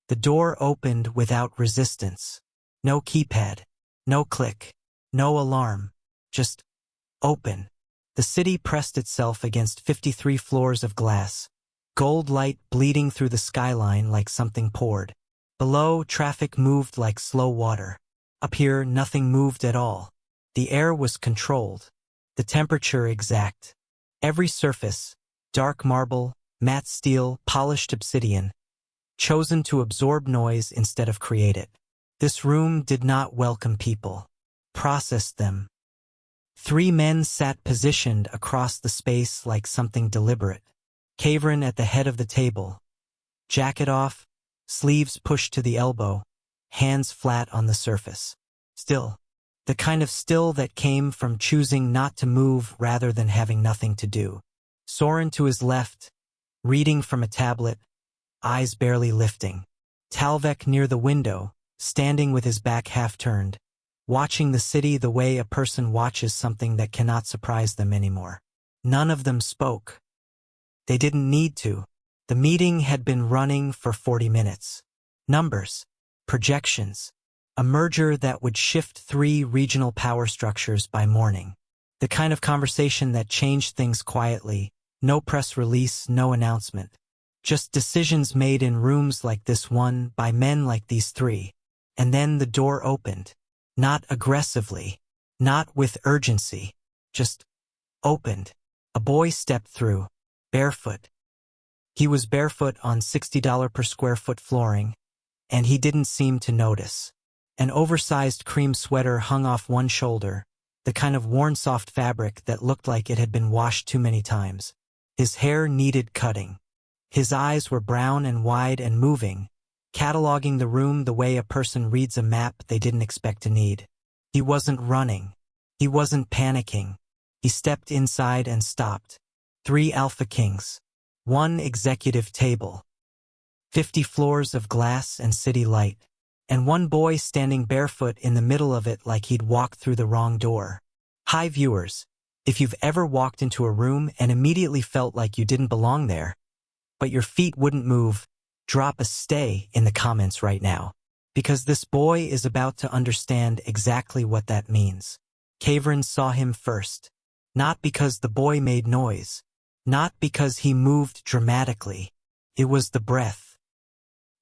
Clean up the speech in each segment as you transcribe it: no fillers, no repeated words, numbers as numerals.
The door opened without resistance. No keypad, no click, no alarm, just open. The city pressed itself against 53 floors of glass, gold light bleeding through the skyline like something poured. Below, traffic moved like slow water. Up here, nothing moved at all. The air was controlled, the temperature exact. Every surface, dark marble, matte steel, polished obsidian, chosen to absorb noise instead of create it. This room did not welcome people, processed them. 3 men sat positioned across the space like something deliberate. Kavrin at the head of the table, jacket off, sleeves pushed to the elbow, hands flat on the surface. Still, the kind of still that came from choosing not to move rather than having nothing to do. Soren to his left, reading from a tablet, eyes barely lifting. Talvek near the window, standing with his back half turned, watching the city the way a person watches something that cannot surprise them anymore. None of them spoke. They didn't need to. The meeting had been running for 40 minutes. Numbers, projections, a merger that would shift 3 regional power structures by morning. The kind of conversation that changed things quietly, no press release, no announcement. Just decisions made in rooms like this one by men like these 3. And then the door opened. Not aggressively, not with urgency, just opened. A boy stepped through, barefoot. He was barefoot on $60 per square foot flooring, and he didn't seem to notice. An oversized cream sweater hung off one shoulder, the kind of worn soft fabric that looked like it had been washed too many times. His hair needed cutting. His eyes were brown and wide and moving, cataloging the room the way a person reads a map they didn't expect to need. He wasn't running. He wasn't panicking. He stepped inside and stopped. 3 Alpha Kings. 1 executive table. 50 floors of glass and city light. And 1 boy standing barefoot in the middle of it like he'd walked through the wrong door. Hi viewers, if you've ever walked into a room and immediately felt like you didn't belong there, but your feet wouldn't move, drop a stay in the comments right now, because this boy is about to understand exactly what that means. Kavrin saw him first, not because the boy made noise, not because he moved dramatically. It was the breath.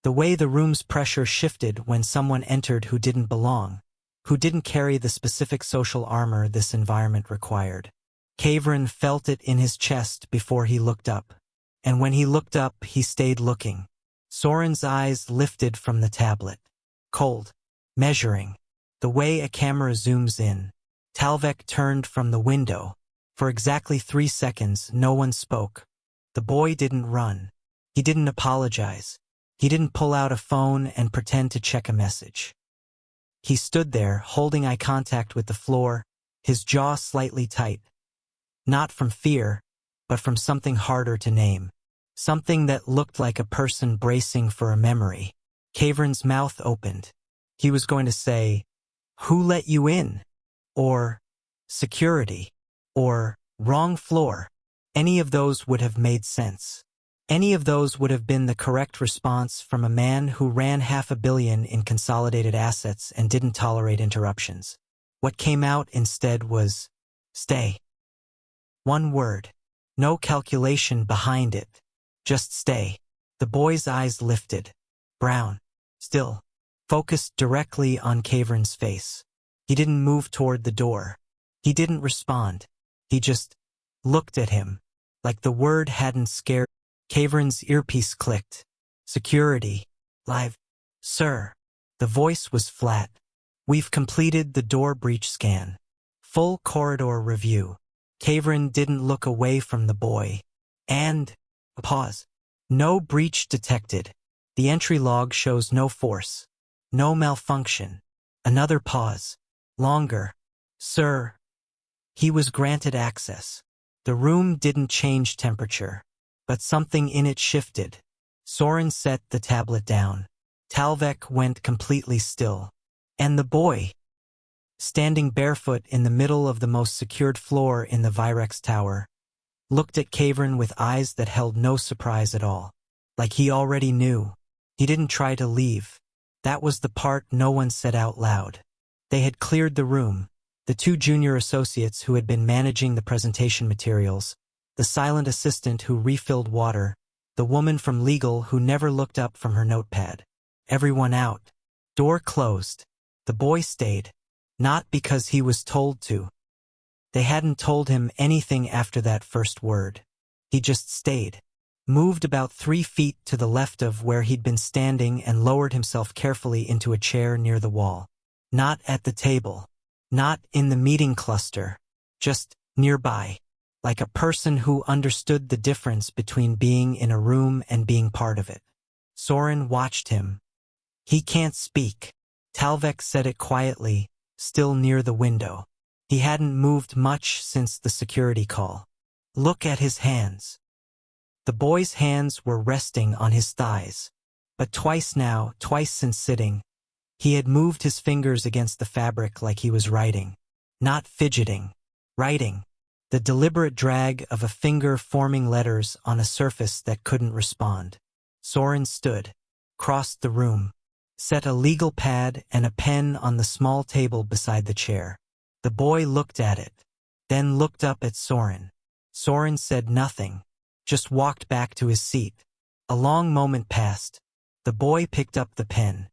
The way the room's pressure shifted when someone entered who didn't belong, who didn't carry the specific social armor this environment required. Kavrin felt it in his chest before he looked up. And when he looked up, he stayed looking. Soren's eyes lifted from the tablet. Cold. Measuring. The way a camera zooms in. Talvek turned from the window. For exactly 3 seconds, no one spoke. The boy didn't run. He didn't apologize. He didn't pull out a phone and pretend to check a message. He stood there, holding eye contact with the floor, his jaw slightly tight. Not from fear, but from something harder to name. Something that looked like a person bracing for a memory. Kavrin's mouth opened. He was going to say, "Who let you in?" Or, "Security." Or, "Wrong floor." Any of those would have made sense. Any of those would have been the correct response from a man who ran $500 million in consolidated assets and didn't tolerate interruptions. What came out instead was, "Stay." 1 word. No calculation behind it. Just stay. The boy's eyes lifted. Brown. Still. Focused directly on Kavrin's face. He didn't move toward the door. He didn't respond. He just looked at him, like the word hadn't scared. Kavrin's earpiece clicked. "Security. Live. Sir." The voice was flat. "We've completed the door breach scan. Full corridor review." Kavrin didn't look away from the boy. And, a pause. "No breach detected. The entry log shows no force. No malfunction." Another pause. Longer. "Sir." He was granted access. The room didn't change temperature, but something in it shifted. Soren set the tablet down. Talvek went completely still. And the boy, standing barefoot in the middle of the most secured floor in the Virex tower, looked at Kavrin with eyes that held no surprise at all. Like he already knew. He didn't try to leave. That was the part no one said out loud. They had cleared the room, the two junior associates who had been managing the presentation materials, the silent assistant who refilled water, the woman from legal who never looked up from her notepad. Everyone out. Door closed. The boy stayed. Not because he was told to. They hadn't told him anything after that first word. He just stayed. Moved about 3 feet to the left of where he'd been standing and lowered himself carefully into a chair near the wall. Not at the table. Not in the meeting cluster. Just nearby. Like a person who understood the difference between being in a room and being part of it. Soren watched him. He can't speak. Talvek said it quietly, still near the window. He hadn't moved much since the security call. Look at his hands. The boy's hands were resting on his thighs. But twice now, twice since sitting, he had moved his fingers against the fabric like he was writing. Not fidgeting. Writing. The deliberate drag of a finger forming letters on a surface that couldn't respond. Soren stood, crossed the room, set a legal pad and a pen on the small table beside the chair. The boy looked at it, then looked up at Soren. Soren said nothing, just walked back to his seat. A long moment passed. The boy picked up the pen.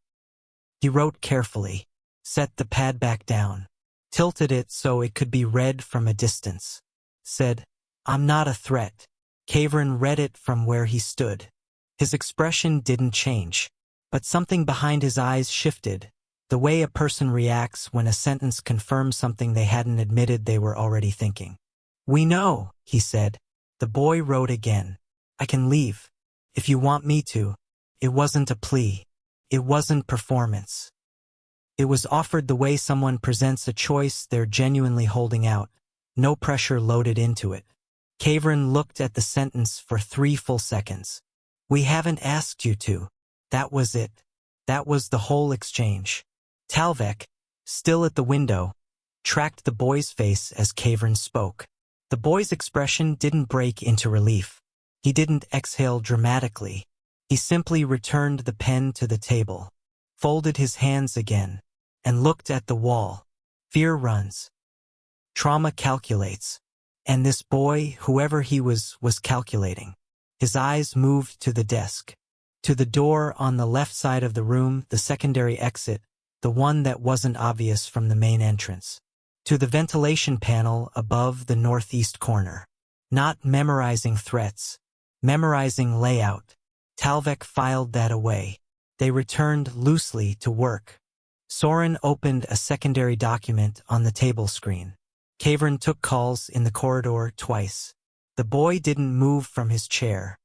He wrote carefully, set the pad back down, tilted it so it could be read from a distance. Said, "I'm not a threat." Kavrin read it from where he stood. His expression didn't change, but something behind his eyes shifted, the way a person reacts when a sentence confirms something they hadn't admitted they were already thinking. "We know," he said. The boy wrote again. "I can leave. If you want me to." It wasn't a plea. It wasn't performance. It was offered the way someone presents a choice they're genuinely holding out. No pressure loaded into it. Kavrin looked at the sentence for 3 full seconds. "We haven't asked you to." That was it. That was the whole exchange. Talvek, still at the window, tracked the boy's face as Kavrin spoke. The boy's expression didn't break into relief. He didn't exhale dramatically. He simply returned the pen to the table, folded his hands again, and looked at the wall. Fear runs. Trauma calculates. And this boy, whoever he was calculating. His eyes moved to the desk. To the door on the left side of the room, the secondary exit, the one that wasn't obvious from the main entrance. To the ventilation panel above the northeast corner. Not memorizing threats. Memorizing layout. Talvek filed that away. They returned loosely to work. Soren opened a secondary document on the table screen. Kavrin took calls in the corridor twice. The boy didn't move from his chair.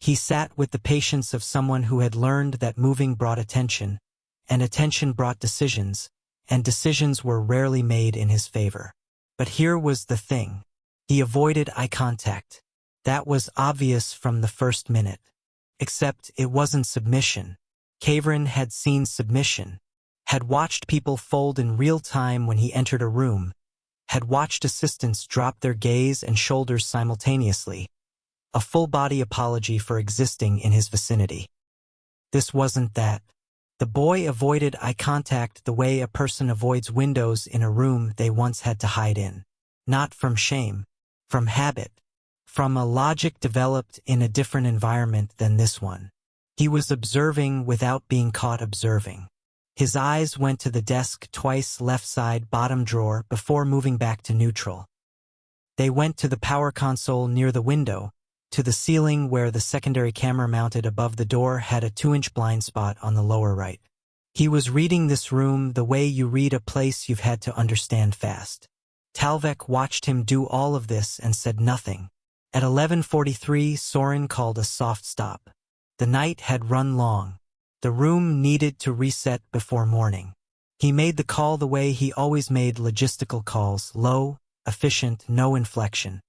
He sat with the patience of someone who had learned that moving brought attention, and attention brought decisions, and decisions were rarely made in his favor. But here was the thing. He avoided eye contact. That was obvious from the first minute. Except it wasn't submission. Kavrin had seen submission, had watched people fold in real time when he entered a room, had watched assistants drop their gaze and shoulders simultaneously, a full-body apology for existing in his vicinity. This wasn't that. The boy avoided eye contact the way a person avoids windows in a room they once had to hide in. Not from shame, from habit, from a logic developed in a different environment than this one. He was observing without being caught observing. His eyes went to the desk twice, left side bottom drawer, before moving back to neutral. They went to the power console near the window, to the ceiling where the secondary camera mounted above the door had a 2-inch blind spot on the lower right. He was reading this room the way you read a place you've had to understand fast. Talvek watched him do all of this and said nothing. At 11:43, Soren called a soft stop. The night had run long. The room needed to reset before morning. He made the call the way he always made logistical calls, low, efficient, no inflection.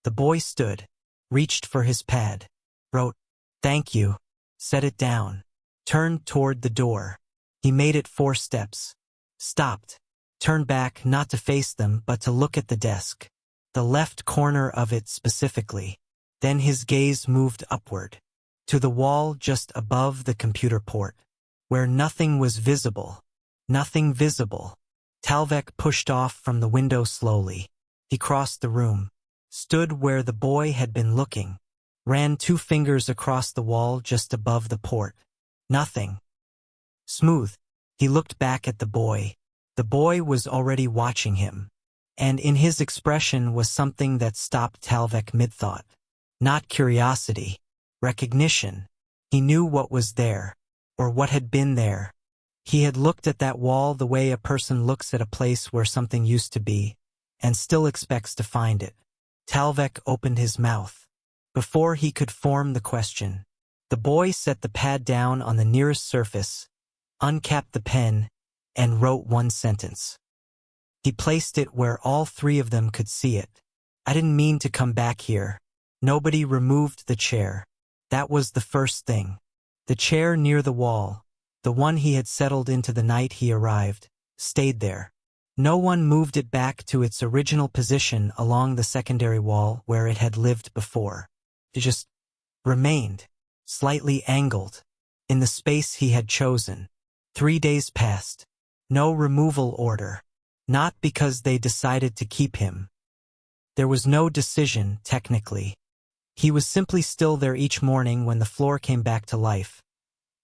The boy stood, reached for his pad, wrote, "Thank you," set it down, turned toward the door. He made it 4 steps, stopped, turned back not to face them but to look at the desk, the left corner of it specifically. Then his gaze moved upward. to the wall just above the computer port, where nothing was visible. Nothing visible. Talvek pushed off from the window slowly. He crossed the room, stood where the boy had been looking, ran 2 fingers across the wall just above the port. Nothing. Smooth. He looked back at the boy. The boy was already watching him, and in his expression was something that stopped Talvek mid-thought. Not curiosity. Recognition. He knew what was there, or what had been there. He had looked at that wall the way a person looks at a place where something used to be, and still expects to find it. Talvek opened his mouth. Before he could form the question, the boy set the pad down on the nearest surface, uncapped the pen, and wrote 1 sentence. He placed it where all 3 of them could see it. I didn't mean to come back here. Nobody removed the chair. That was the first thing. The chair near the wall, the one he had settled into the night he arrived, stayed there. No one moved it back to its original position along the secondary wall where it had lived before. It just remained, slightly angled, in the space he had chosen. 3 days passed. No removal order. Not because they decided to keep him. There was no decision, technically. He was simply still there each morning when the floor came back to life.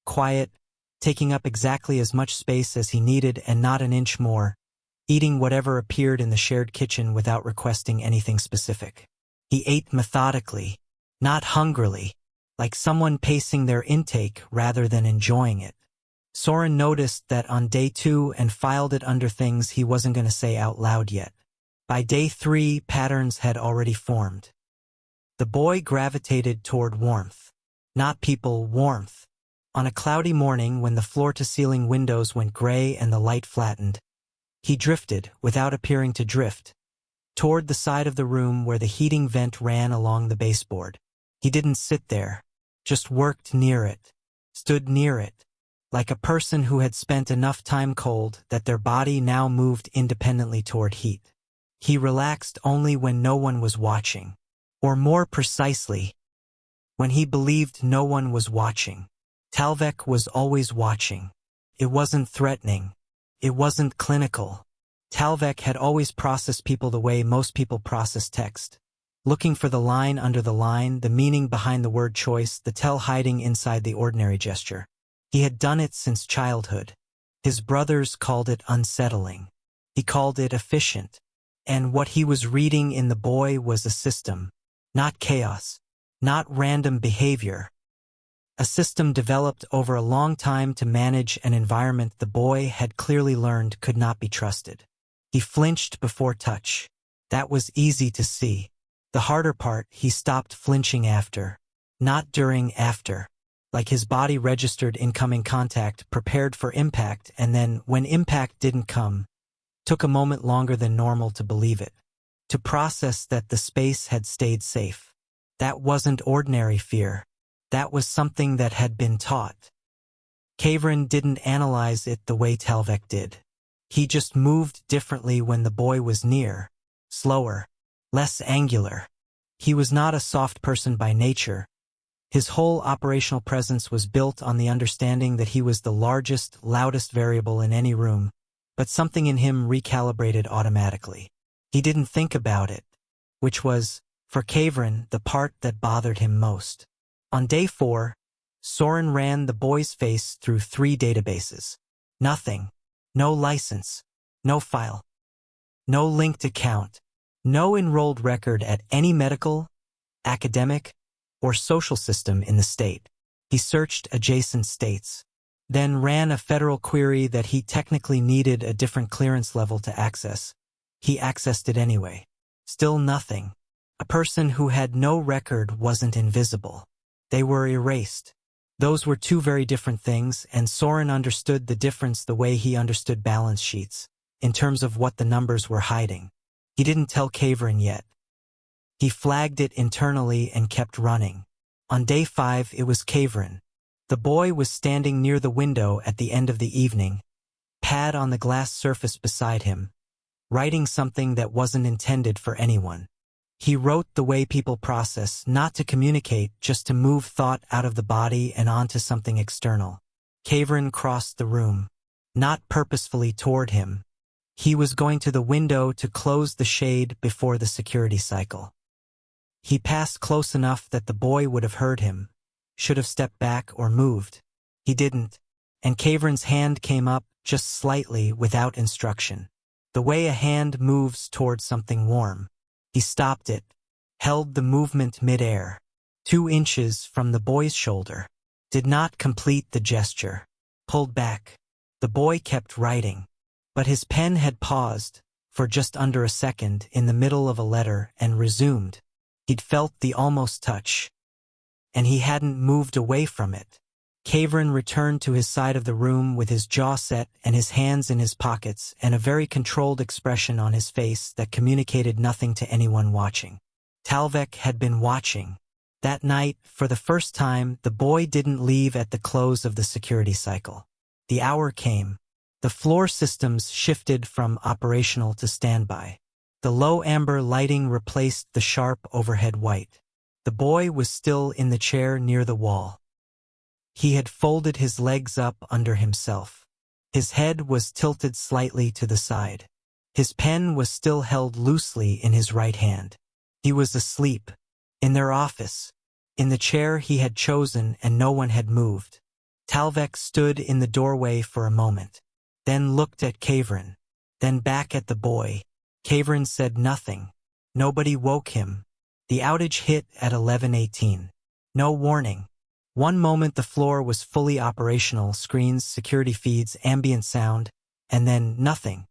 Quiet, taking up exactly as much space as he needed and not an inch more, eating whatever appeared in the shared kitchen without requesting anything specific. He ate methodically, not hungrily, like someone pacing their intake rather than enjoying it. Soren noticed that on day 2 and filed it under things he wasn't going to say out loud yet. By day 3, patterns had already formed. The boy gravitated toward warmth. Not people, warmth. On a cloudy morning when the floor-to-ceiling windows went gray and the light flattened, he drifted, without appearing to drift, toward the side of the room where the heating vent ran along the baseboard. He didn't sit there, just worked near it, stood near it, like a person who had spent enough time cold that their body now moved independently toward heat. He relaxed only when no one was watching, or more precisely, when he believed no one was watching. Talvek was always watching. It wasn't threatening. It wasn't clinical. Talvek had always processed people the way most people process text, looking for the line under the line, the meaning behind the word choice, the tell hiding inside the ordinary gesture. He had done it since childhood. His brothers called it unsettling. He called it efficient. And what he was reading in the boy was a system, not chaos, not random behavior. A system developed over a long time to manage an environment the boy had clearly learned could not be trusted. He flinched before touch. That was easy to see. The harder part, he stopped flinching after. Not during, after. Like his body registered incoming contact, prepared for impact, and then, when impact didn't come, took a moment longer than normal to believe it. To process that the space had stayed safe. That wasn't ordinary fear. That was something that had been taught. Kavrin didn't analyze it the way Talvek did. He just moved differently when the boy was near, slower, less angular. He was not a soft person by nature. His whole operational presence was built on the understanding that he was the largest, loudest variable in any room, but something in him recalibrated automatically. He didn't think about it, which was, for Kavrin, the part that bothered him most. On day 4, Soren ran the boy's face through 3 databases. Nothing. No license. No file. No linked account. No enrolled record at any medical, academic, or social system in the state. He searched adjacent states, then ran a federal query that he technically needed a different clearance level to access. He accessed it anyway. Still nothing. A person who had no record wasn't invisible. They were erased. Those were 2 very different things, and Soren understood the difference the way he understood balance sheets, in terms of what the numbers were hiding. He didn't tell Kavrin yet. He flagged it internally and kept running. On day 5, it was Kavrin. The boy was standing near the window at the end of the evening, pad on the glass surface beside him, writing something that wasn't intended for anyone. He wrote the way people process, not to communicate, just to move thought out of the body and onto something external. Kavrin crossed the room, not purposefully toward him. He was going to the window to close the shade before the security cycle. He passed close enough that the boy would have heard him, should have stepped back or moved. He didn't, and Kavrin's hand came up just slightly without instruction. The way a hand moves towards something warm. He stopped it, held the movement mid-air, 2 inches from the boy's shoulder. Did not complete the gesture. Pulled back. The boy kept writing, but his pen had paused for just under a second in the middle of a letter and resumed. He'd felt the almost touch, and he hadn't moved away from it. Kavrin returned to his side of the room with his jaw set and his hands in his pockets and a very controlled expression on his face that communicated nothing to anyone watching. Talvek had been watching. That night, for the first time, the boy didn't leave at the close of the security cycle. The hour came. The floor systems shifted from operational to standby. The low amber lighting replaced the sharp overhead white. The boy was still in the chair near the wall. He had folded his legs up under himself. His head was tilted slightly to the side. His pen was still held loosely in his right hand. He was asleep, in their office, in the chair he had chosen, and no one had moved. Talvek stood in the doorway for a moment, then looked at Kavrin, then back at the boy. Kavrin said nothing. Nobody woke him. The outage hit at 11:18. No warning. One moment the floor was fully operational, screens, security feeds, ambient sound, and then nothing.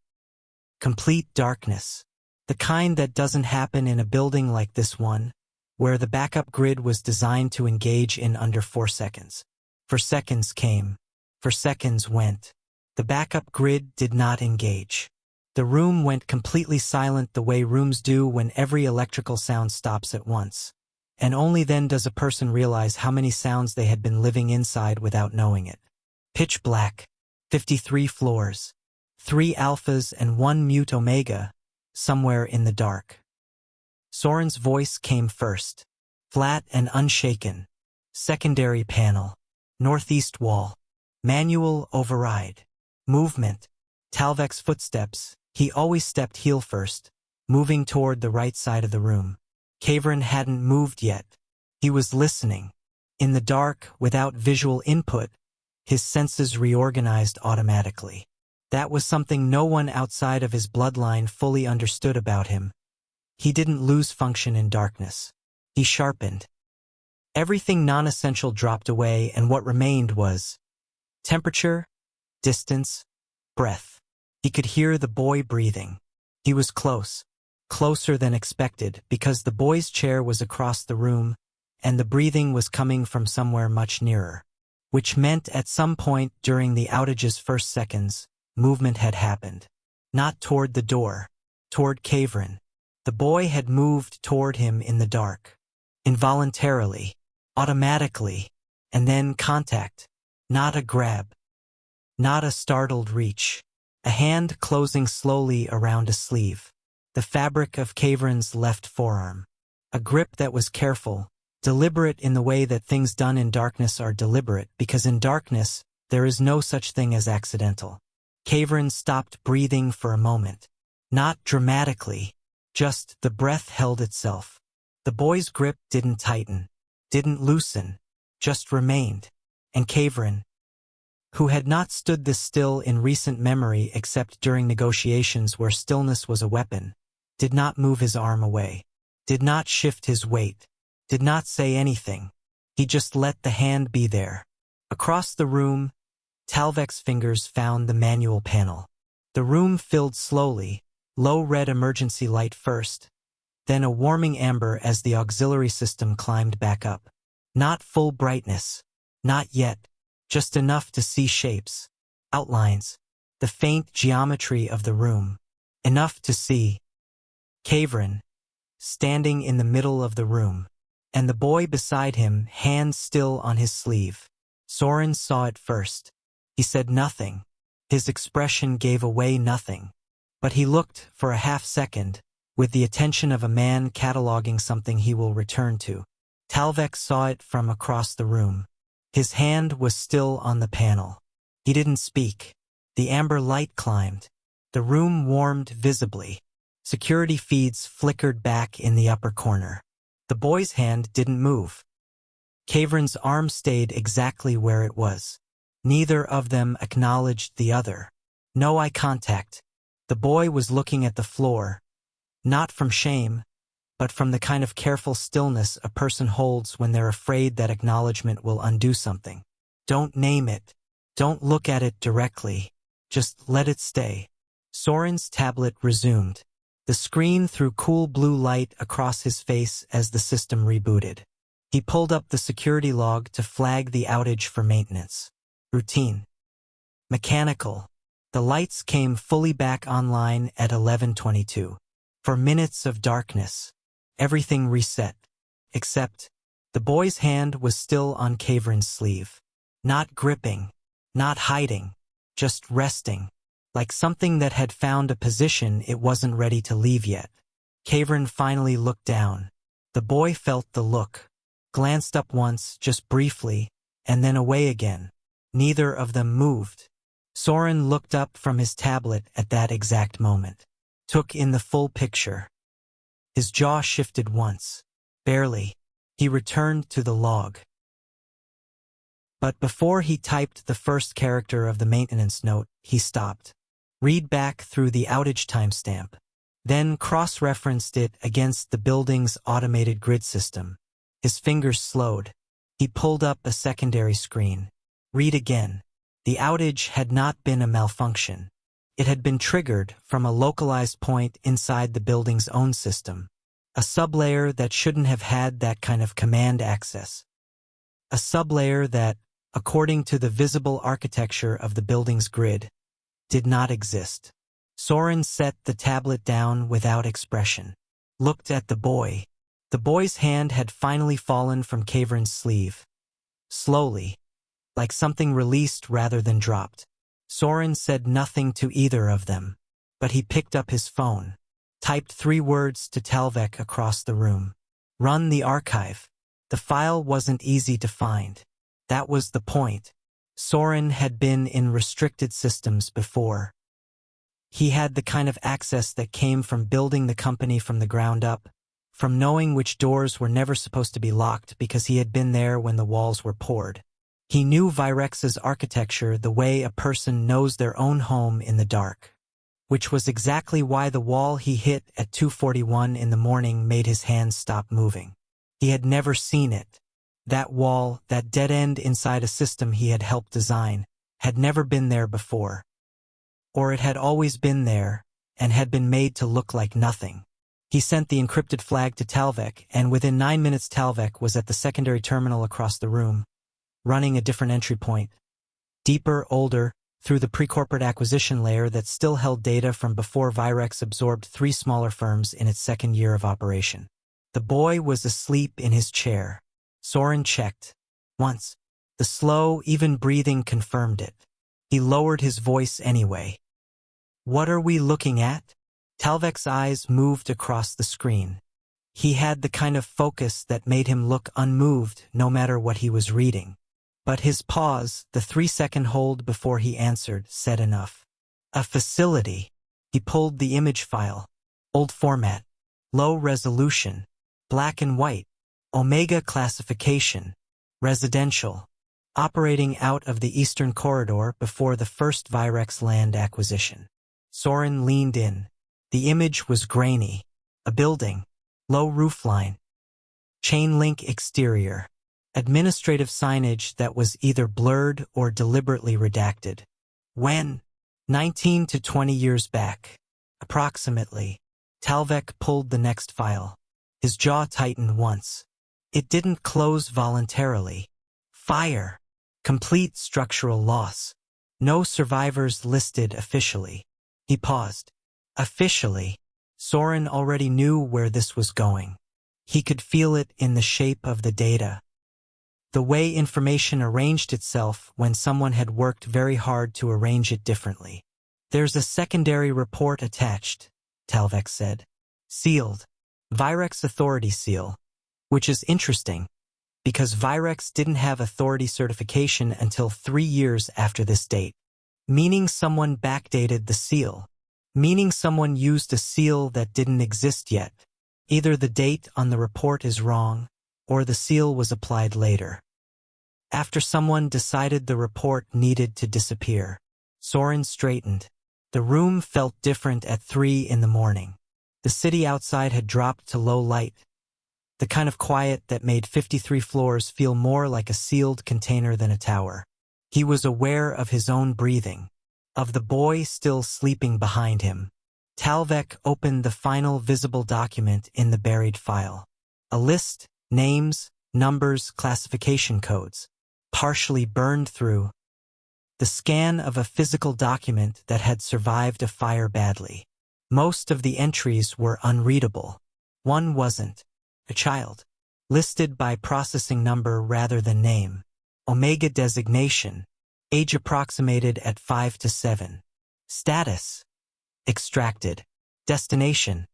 Complete darkness. The kind that doesn't happen in a building like this one, where the backup grid was designed to engage in under 4 seconds. For seconds came. For seconds went. The backup grid did not engage. The room went completely silent, the way rooms do when every electrical sound stops at once. And only then does a person realize how many sounds they had been living inside without knowing it. Pitch black. 53 floors. 3 alphas and 1 mute omega, somewhere in the dark. Soren's voice came first. Flat and unshaken. Secondary panel. Northeast wall. Manual override. Movement. Talvek's footsteps. He always stepped heel first, moving toward the right side of the room. Kavrin hadn't moved yet. He was listening. In the dark, without visual input, his senses reorganized automatically. That was something no one outside of his bloodline fully understood about him. He didn't lose function in darkness. He sharpened. Everything non-essential dropped away, and what remained was temperature, distance, breath. He could hear the boy breathing. He was close. Closer than expected, because the boy's chair was across the room, and the breathing was coming from somewhere much nearer. Which meant at some point during the outage's first seconds, movement had happened. Not toward the door. Toward Kavrin. The boy had moved toward him in the dark. Involuntarily. Automatically. And then contact. Not a grab. Not a startled reach. A hand closing slowly around a sleeve. The fabric of Kavrin's left forearm. A grip that was careful, deliberate in the way that things done in darkness are deliberate, because in darkness, there is no such thing as accidental. Kavrin stopped breathing for a moment. Not dramatically, just the breath held itself. The boy's grip didn't tighten, didn't loosen, just remained. And Kavrin, who had not stood this still in recent memory except during negotiations where stillness was a weapon, did not move his arm away, did not shift his weight, did not say anything. He just let the hand be there. Across the room, Talvek's fingers found the manual panel. The room filled slowly, low red emergency light first, then a warming amber as the auxiliary system climbed back up. Not full brightness. Not yet. Just enough to see shapes, outlines, the faint geometry of the room. Enough to see Kavrin, standing in the middle of the room, and the boy beside him, hand still on his sleeve. Soren saw it first. He said nothing. His expression gave away nothing. But he looked for a half second, with the attention of a man cataloging something he will return to. Talvek saw it from across the room. His hand was still on the panel. He didn't speak. The amber light climbed. The room warmed visibly. Security feeds flickered back in the upper corner. The boy's hand didn't move. Kavran's arm stayed exactly where it was. Neither of them acknowledged the other. No eye contact. The boy was looking at the floor, not from shame, but from the kind of careful stillness a person holds when they're afraid that acknowledgement will undo something. Don't name it. Don't look at it directly. Just let it stay. Soren's tablet resumed. The screen threw cool blue light across his face as the system rebooted. He pulled up the security log to flag the outage for maintenance. Routine. Mechanical. The lights came fully back online at 11:22. For minutes of darkness, everything reset. Except, the boy's hand was still on Kavran's sleeve. Not gripping, not hiding, just resting, like something that had found a position it wasn't ready to leave yet. Kavran finally looked down. The boy felt the look, glanced up once, just briefly, and then away again. Neither of them moved. Soren looked up from his tablet at that exact moment. Took in the full picture. His jaw shifted once. Barely. He returned to the log. But before he typed the first character of the maintenance note, he stopped. Read back through the outage timestamp. Then cross-referenced it against the building's automated grid system. His fingers slowed. He pulled up a secondary screen. Read again. The outage had not been a malfunction. It had been triggered from a localized point inside the building's own system. A sublayer that shouldn't have had that kind of command access. A sublayer that, according to the visible architecture of the building's grid, did not exist. Soren set the tablet down without expression. Looked at the boy. The boy's hand had finally fallen from Kavran's sleeve. Slowly, like something released rather than dropped. Soren said nothing to either of them, but he picked up his phone, typed 3 words to Talvek across the room. Run the archive. The file wasn't easy to find. That was the point. Soren had been in restricted systems before. He had the kind of access that came from building the company from the ground up, from knowing which doors were never supposed to be locked because he had been there when the walls were poured. He knew Virex's architecture the way a person knows their own home in the dark, which was exactly why the wall he hit at 2:41 in the morning made his hands stop moving. He had never seen it. That wall, that dead end inside a system he had helped design, had never been there before. Or it had always been there, and had been made to look like nothing. He sent the encrypted flag to Talvek, and within 9 minutes Talvek was at the secondary terminal across the room, running a different entry point. Deeper, older, through the pre-corporate acquisition layer that still held data from before Virex absorbed 3 smaller firms in its second year of operation. The boy was asleep in his chair. Soren checked. Once. The slow, even breathing confirmed it. He lowered his voice anyway. What are we looking at? Talvek's eyes moved across the screen. He had the kind of focus that made him look unmoved no matter what he was reading. But his pause, the 3-second hold before he answered, said enough. A facility. He pulled the image file. Old format. Low resolution. Black and white. Omega classification. Residential. Operating out of the Eastern Corridor before the first Virex land acquisition. Soren leaned in. The image was grainy. A building. Low roofline. Chain link exterior. Administrative signage that was either blurred or deliberately redacted. When? 19 to 20 years back. Approximately. Talvek pulled the next file. His jaw tightened once. It didn't close voluntarily. Fire. Complete structural loss. No survivors listed officially. He paused. Officially. Soren already knew where this was going. He could feel it in the shape of the data. The way information arranged itself when someone had worked very hard to arrange it differently. There's a secondary report attached, Talvek said. Sealed. Virex Authority Seal. Which is interesting, because Virex didn't have authority certification until 3 years after this date. Meaning someone backdated the seal. Meaning someone used a seal that didn't exist yet. Either the date on the report is wrong, or the seal was applied later. After someone decided the report needed to disappear, Soren straightened. The room felt different at 3 in the morning. The city outside had dropped to low light, the kind of quiet that made 53 floors feel more like a sealed container than a tower. He was aware of his own breathing, of the boy still sleeping behind him. Talvek opened the final visible document in the buried file. A list, names, numbers, classification codes, partially burned through. The scan of a physical document that had survived a fire badly. Most of the entries were unreadable. One wasn't. A child. Listed by processing number rather than name. Omega designation. Age approximated at 5 to 7. Status. Extracted. Destination.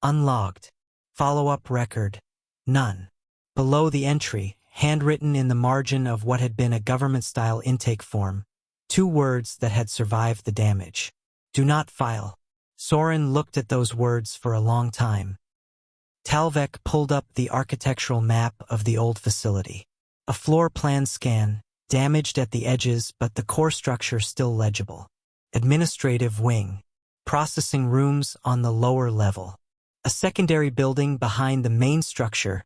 Unlogged. Follow-up record. None. Below the entry, handwritten in the margin of what had been a government-style intake form, 2 words that had survived the damage. Do not file. Soren looked at those words for a long time. Talvek pulled up the architectural map of the old facility. A floor plan scan, damaged at the edges but the core structure still legible. Administrative wing. Processing rooms on the lower level. A secondary building behind the main structure,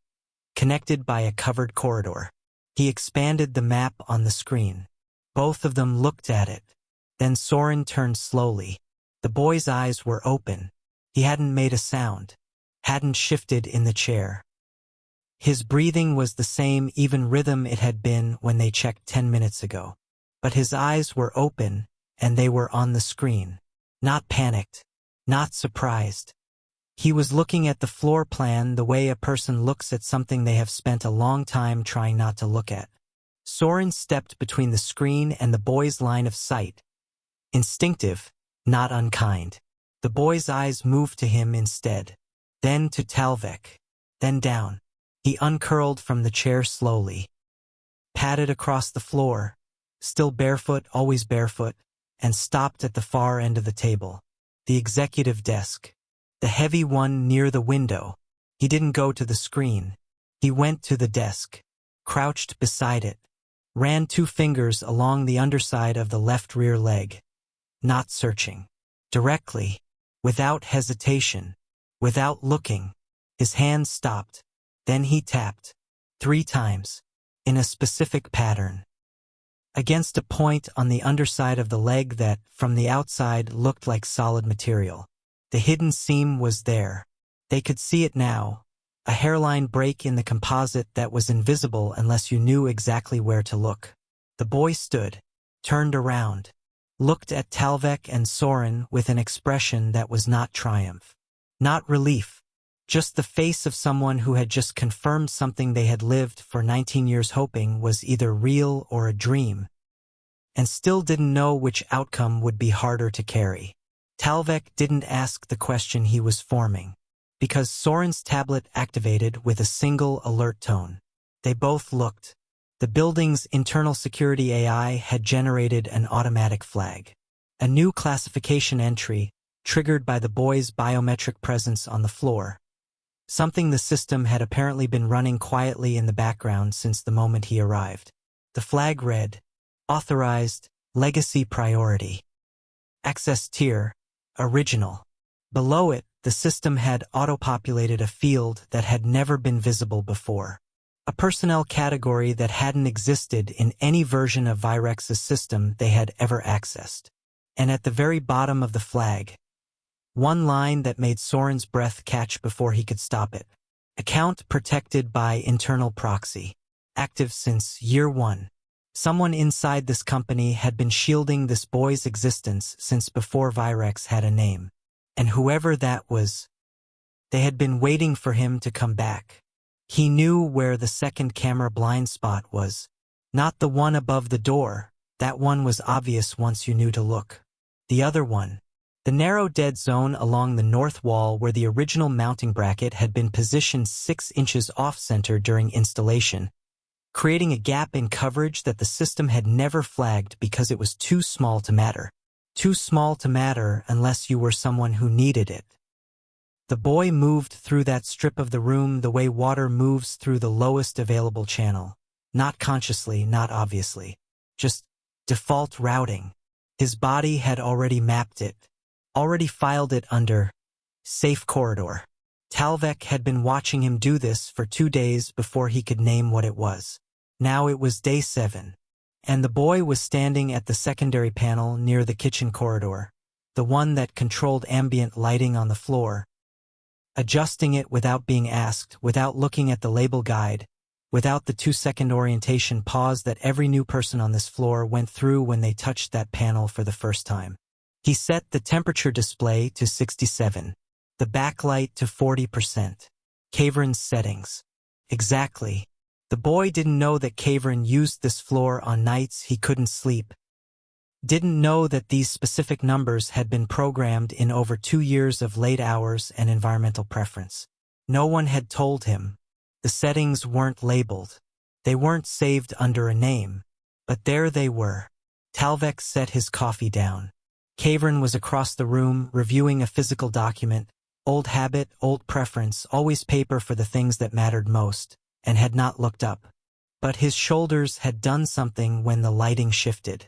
connected by a covered corridor. He expanded the map on the screen. Both of them looked at it. Then Soren turned slowly. The boy's eyes were open. He hadn't made a sound. Hadn't shifted in the chair. His breathing was the same even rhythm it had been when they checked 10 minutes ago. But his eyes were open, and they were on the screen. Not panicked. Not surprised. He was looking at the floor plan the way a person looks at something they have spent a long time trying not to look at. Soren stepped between the screen and the boy's line of sight. Instinctive, not unkind. The boy's eyes moved to him instead. Then to Talvek. Then down. He uncurled from the chair slowly. Padded across the floor, still barefoot, always barefoot, and stopped at the far end of the table. The executive desk. The heavy one near the window. He didn't go to the screen. He went to the desk. Crouched beside it. Ran 2 fingers along the underside of the left rear leg. Not searching. Directly. Without hesitation. Without looking. His hand stopped. Then he tapped. 3 times. In a specific pattern. Against a point on the underside of the leg that, from the outside, looked like solid material. The hidden seam was there. They could see it now. A hairline break in the composite that was invisible unless you knew exactly where to look. The boy stood. Turned around. Looked at Talvek and Soren with an expression that was not triumph. Not relief. Just the face of someone who had just confirmed something they had lived for 19 years hoping was either real or a dream, and still didn't know which outcome would be harder to carry. Talvek didn't ask the question he was forming, because Soren's tablet activated with a single alert tone. They both looked. The building's internal security AI had generated an automatic flag. A new classification entry, triggered by the boy's biometric presence on the floor. Something the system had apparently been running quietly in the background since the moment he arrived. The flag read, Authorized, Legacy Priority. Access Tier, Original. Below it, the system had auto-populated a field that had never been visible before. A personnel category that hadn't existed in any version of Virex's system they had ever accessed. And at the very bottom of the flag, one line that made Soren's breath catch before he could stop it. Account protected by internal proxy. Active since year 1. Someone inside this company had been shielding this boy's existence since before Virex had a name. And whoever that was, they had been waiting for him to come back. He knew where the second camera blind spot was. Not the one above the door. That one was obvious once you knew to look. The other one. The narrow dead zone along the north wall where the original mounting bracket had been positioned 6 inches off-center during installation, creating a gap in coverage that the system had never flagged because it was too small to matter. Too small to matter unless you were someone who needed it. The boy moved through that strip of the room the way water moves through the lowest available channel. Not consciously, not obviously. Just default routing. His body had already mapped it. Already filed it under safe corridor. Talvek had been watching him do this for 2 days before he could name what it was. Now it was day 7, and the boy was standing at the secondary panel near the kitchen corridor, the one that controlled ambient lighting on the floor, adjusting it without being asked, without looking at the label guide, without the 2-second orientation pause that every new person on this floor went through when they touched that panel for the first time. He set the temperature display to 67, the backlight to 40%. Kaverin's settings. Exactly. The boy didn't know that Kaverin used this floor on nights he couldn't sleep. Didn't know that these specific numbers had been programmed in over 2 years of late hours and environmental preference. No one had told him. The settings weren't labeled. They weren't saved under a name. But there they were. Talvek set his coffee down. Kaverin was across the room, reviewing a physical document, old habit, old preference, always paper for the things that mattered most, and had not looked up. But his shoulders had done something when the lighting shifted.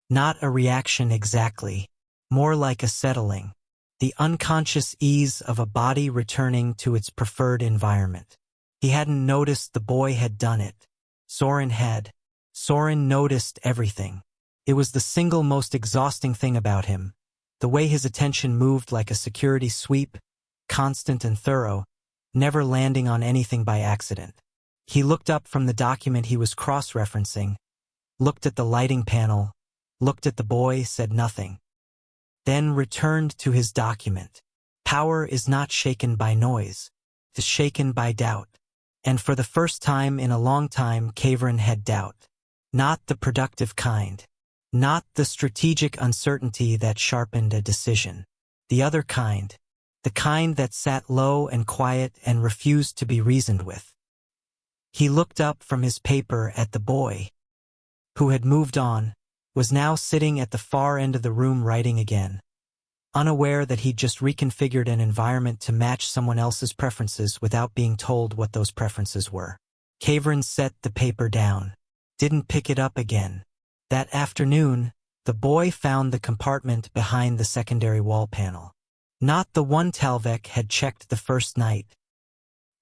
Not a reaction exactly, more like a settling, the unconscious ease of a body returning to its preferred environment. He hadn't noticed the boy had done it. Soren had. Soren noticed everything. It was the single most exhausting thing about him, the way his attention moved like a security sweep, constant and thorough, never landing on anything by accident. He looked up from the document he was cross-referencing, looked at the lighting panel, looked at the boy, said nothing. Then returned to his document. Power is not shaken by noise, it is shaken by doubt. And for the first time in a long time, Kaverin had doubt. Not the productive kind. Not the strategic uncertainty that sharpened a decision. The other kind. The kind that sat low and quiet and refused to be reasoned with. He looked up from his paper at the boy, who had moved on, was now sitting at the far end of the room writing again, unaware that he'd just reconfigured an environment to match someone else's preferences without being told what those preferences were. Kaverin set the paper down, didn't pick it up again. That afternoon, the boy found the compartment behind the secondary wall panel. Not the one Talvek had checked the first night.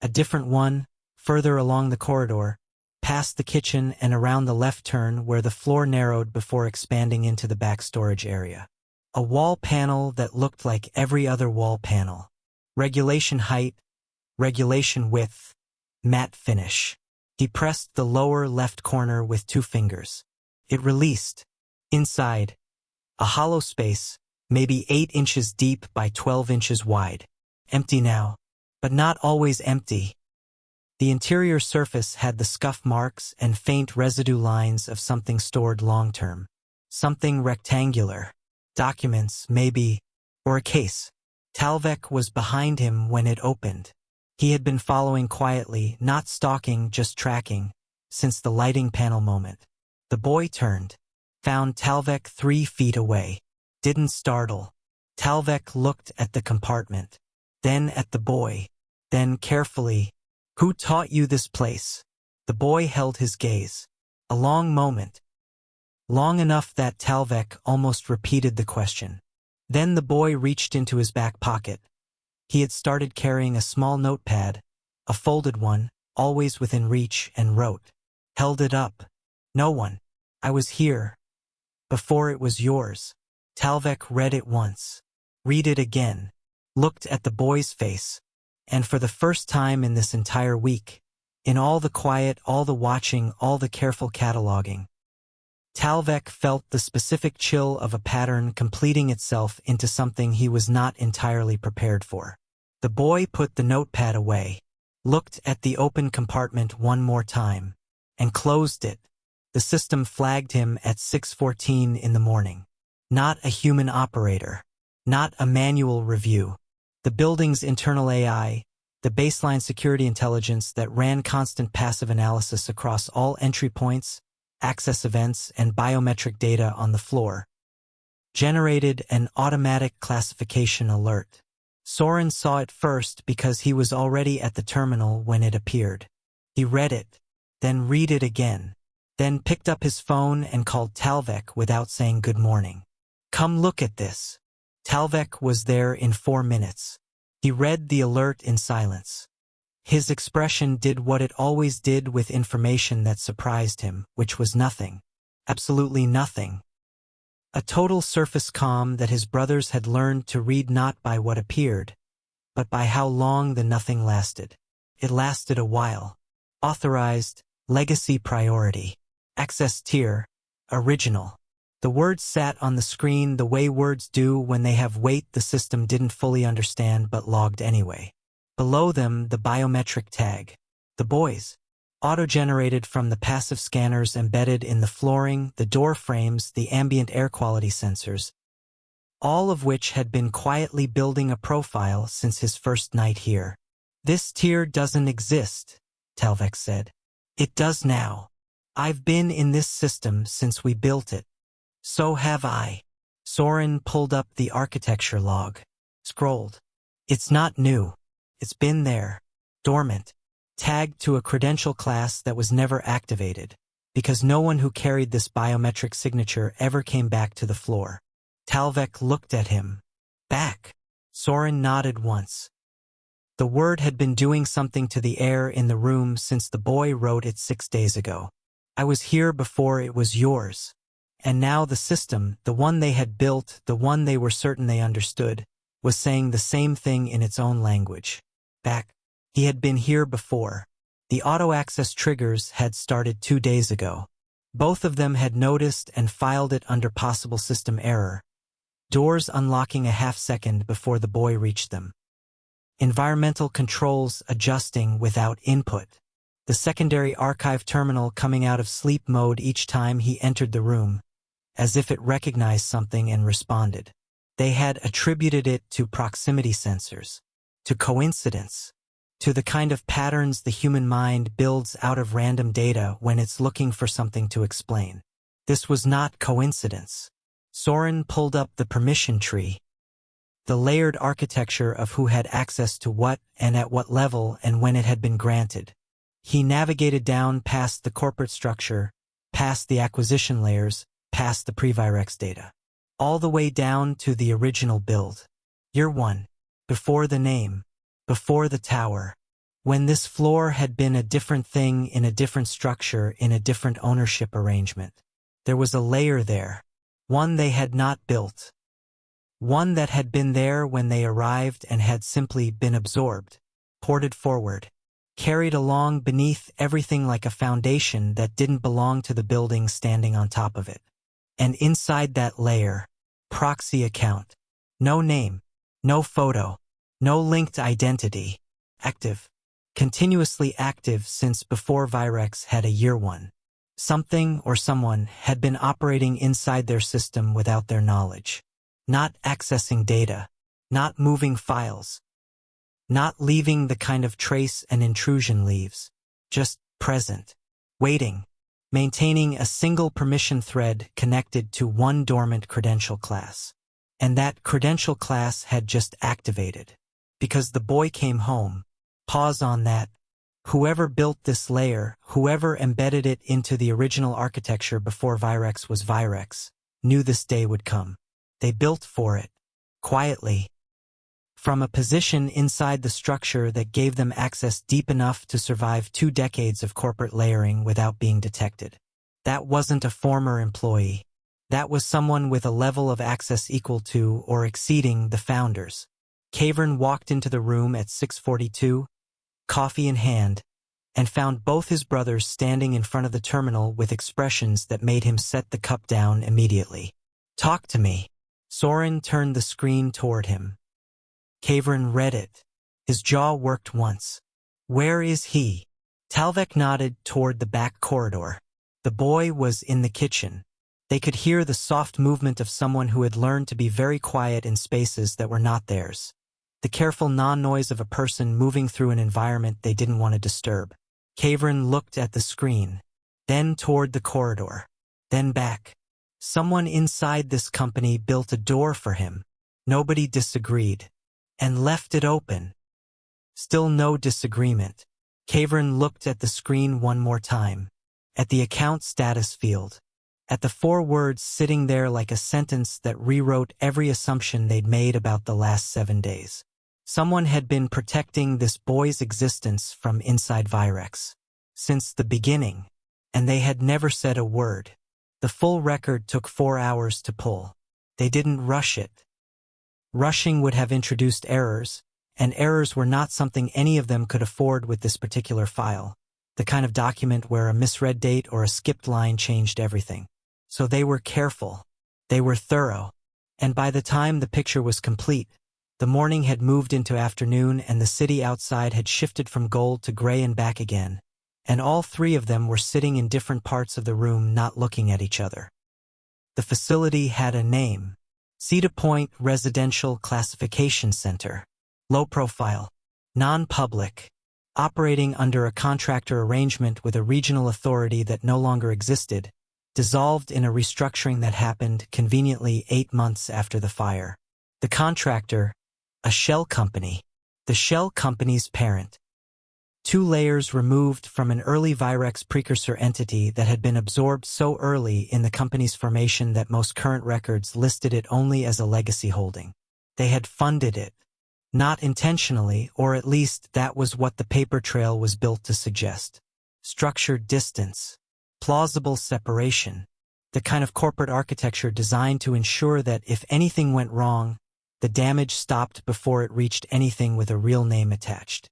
A different one, further along the corridor, past the kitchen and around the left turn where the floor narrowed before expanding into the back storage area. A wall panel that looked like every other wall panel. Regulation height, regulation width, matte finish. He pressed the lower left corner with 2 fingers. It released. Inside, a hollow space, maybe 8 inches deep by 12 inches wide. Empty now, but not always empty. The interior surface had the scuff marks and faint residue lines of something stored long-term. Something rectangular. Documents, maybe, or a case. Talvek was behind him when it opened. He had been following quietly, not stalking, just tracking, since the lighting panel moment. The boy turned, found Talvek 3 feet away. Didn't startle. Talvek looked at the compartment, then at the boy, then carefully. Who taught you this place? The boy held his gaze. A long moment. Long enough that Talvek almost repeated the question. Then the boy reached into his back pocket. He had started carrying a small notepad, a folded one, always within reach, and wrote. Held it up. No one. I was here. Before it was yours. Talvek read it once. Read it again. Looked at the boy's face. And for the first time in this entire week, in all the quiet, all the watching, all the careful cataloging, Talvek felt the specific chill of a pattern completing itself into something he was not entirely prepared for. The boy put the notepad away, looked at the open compartment one more time, and closed it. The system flagged him at 6:14 in the morning. Not a human operator. not a manual review. The building's internal AI, the baseline security intelligence that ran constant passive analysis across all entry points, access events, and biometric data on the floor, generated an automatic classification alert. Soren saw it first because he was already at the terminal when it appeared. He read it, then read it again, then picked up his phone and called Talvek without saying good morning. "Come look at this." Talvek was there in 4 minutes. He read the alert in silence. His expression did what it always did with information that surprised him, which was nothing. Absolutely nothing. A total surface calm that his brothers had learned to read not by what appeared, but by how long the nothing lasted. It lasted a while. Authorized, legacy priority, access tier, original. The words sat on the screen the way words do when they have weight the system didn't fully understand but logged anyway. Below them, the biometric tag. The boys. Auto-generated from the passive scanners embedded in the flooring, the door frames, the ambient air quality sensors, all of which had been quietly building a profile since his first night here. "This tier doesn't exist," Talvek said. "It does now. I've been in this system since we built it." "So have I." Soren pulled up the architecture log. Scrolled. "It's not new. It's been there. Dormant. Tagged to a credential class that was never activated, because no one who carried this biometric signature ever came back to the floor." Talvek looked at him. "Back." Soren nodded once. The word had been doing something to the air in the room since the boy wrote it 6 days ago. "I was here before it was yours." And now the system, the one they had built, the one they were certain they understood, was saying the same thing in its own language. Back. He had been here before. The auto-access triggers had started 2 days ago. Both of them had noticed and filed it under possible system error. Doors unlocking a half-second before the boy reached them. Environmental controls adjusting without input. The secondary archive terminal coming out of sleep mode each time he entered the room, as if it recognized something and responded. They had attributed it to proximity sensors, to coincidence, to the kind of patterns the human mind builds out of random data when it's looking for something to explain. This was not coincidence. Soren pulled up the permission tree, the layered architecture of who had access to what and at what level and when it had been granted. He navigated down past the corporate structure, past the acquisition layers, past the pre-Virex data, all the way down to the original build. Year 1. Before the name. Before the tower. When this floor had been a different thing in a different structure in a different ownership arrangement. There was a layer there. One they had not built. One that had been there when they arrived and had simply been absorbed, ported forward, carried along beneath everything like a foundation that didn't belong to the building standing on top of it. And inside that layer, proxy account. No name, no photo, no linked identity. Active. Continuously active since before Virex had a Year 1. Something or someone had been operating inside their system without their knowledge. Not accessing data, not moving files, not leaving the kind of trace an intrusion leaves, just present, waiting, maintaining a single permission thread connected to one dormant credential class. And that credential class had just activated. Because the boy came home. Pause on that. Whoever built this layer, whoever embedded it into the original architecture before Virex was Virex, knew this day would come. They built for it. Quietly. From a position inside the structure that gave them access deep enough to survive 2 decades of corporate layering without being detected. That wasn't a former employee. That was someone with a level of access equal to or exceeding the founders. Kavern walked into the room at 6:42, coffee in hand, and found both his brothers standing in front of the terminal with expressions that made him set the cup down immediately. "Talk to me." Soren turned the screen toward him. Kavern read it. His jaw worked once. "Where is he?" Talvek nodded toward the back corridor. The boy was in the kitchen. They could hear the soft movement of someone who had learned to be very quiet in spaces that were not theirs. The careful non-noise of a person moving through an environment they didn't want to disturb. Kavran looked at the screen, then toward the corridor, then back. Someone inside this company built a door for him. Nobody disagreed, and left it open. Still no disagreement. Kavran looked at the screen one more time, at the account status field, at the 4 words sitting there like a sentence that rewrote every assumption they'd made about the last 7 days. Someone had been protecting this boy's existence from inside Virex since the beginning, and they had never said a word. The full record took 4 hours to pull. They didn't rush it. Rushing would have introduced errors, and errors were not something any of them could afford with this particular file, the kind of document where a misread date or a skipped line changed everything. So they were careful. They were thorough. And by the time the picture was complete, the morning had moved into afternoon and the city outside had shifted from gold to gray and back again, and all 3 of them were sitting in different parts of the room not looking at each other. The facility had a name: Cedar Point Residential Classification Center. Low profile, non-public, operating under a contractor arrangement with a regional authority that no longer existed, dissolved in a restructuring that happened conveniently 8 months after the fire. The contractor, a shell company, the shell company's parent. 2 layers removed from an early Virex precursor entity that had been absorbed so early in the company's formation that most current records listed it only as a legacy holding. They had funded it. Not intentionally, or at least that was what the paper trail was built to suggest. Structured distance. Plausible separation. The kind of corporate architecture designed to ensure that if anything went wrong, the damage stopped before it reached anything with a real name attached.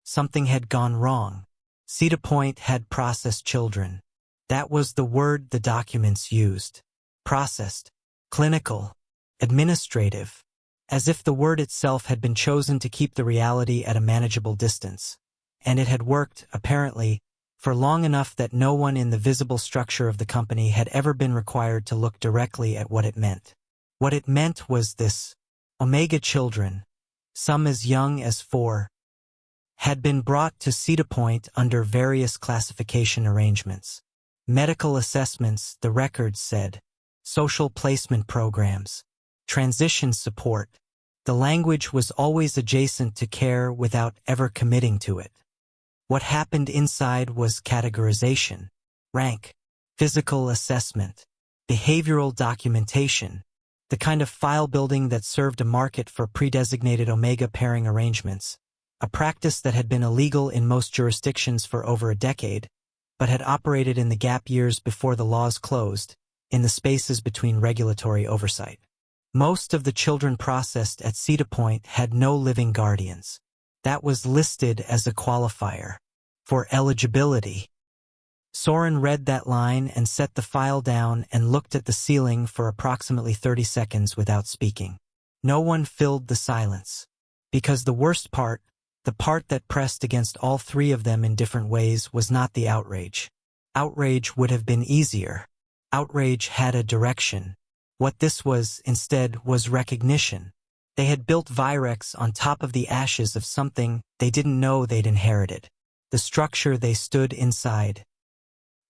Something had gone wrong. Cedar Point had processed children. That was the word the documents used. Processed. Clinical. Administrative. As if the word itself had been chosen to keep the reality at a manageable distance. And it had worked, apparently, for long enough that no one in the visible structure of the company had ever been required to look directly at what it meant. What it meant was this: Omega children, some as young as 4, had been brought to Cedar Point under various classification arrangements. Medical assessments, the records said. Social placement programs. Transition support. The language was always adjacent to care without ever committing to it. What happened inside was categorization, rank, physical assessment, behavioral documentation, the kind of file building that served a market for pre-designated Omega pairing arrangements, a practice that had been illegal in most jurisdictions for over a decade, but had operated in the gap years before the laws closed, in the spaces between regulatory oversight. Most of the children processed at Cedar Point had no living guardians. That was listed as a qualifier for eligibility. Soren read that line and set the file down and looked at the ceiling for approximately 30 seconds without speaking. No one filled the silence. Because the worst part, the part that pressed against all 3 of them in different ways, was not the outrage. Outrage would have been easier. Outrage had a direction. What this was, instead, was recognition. They had built Virex on top of the ashes of something they didn't know they'd inherited. The structure they stood inside.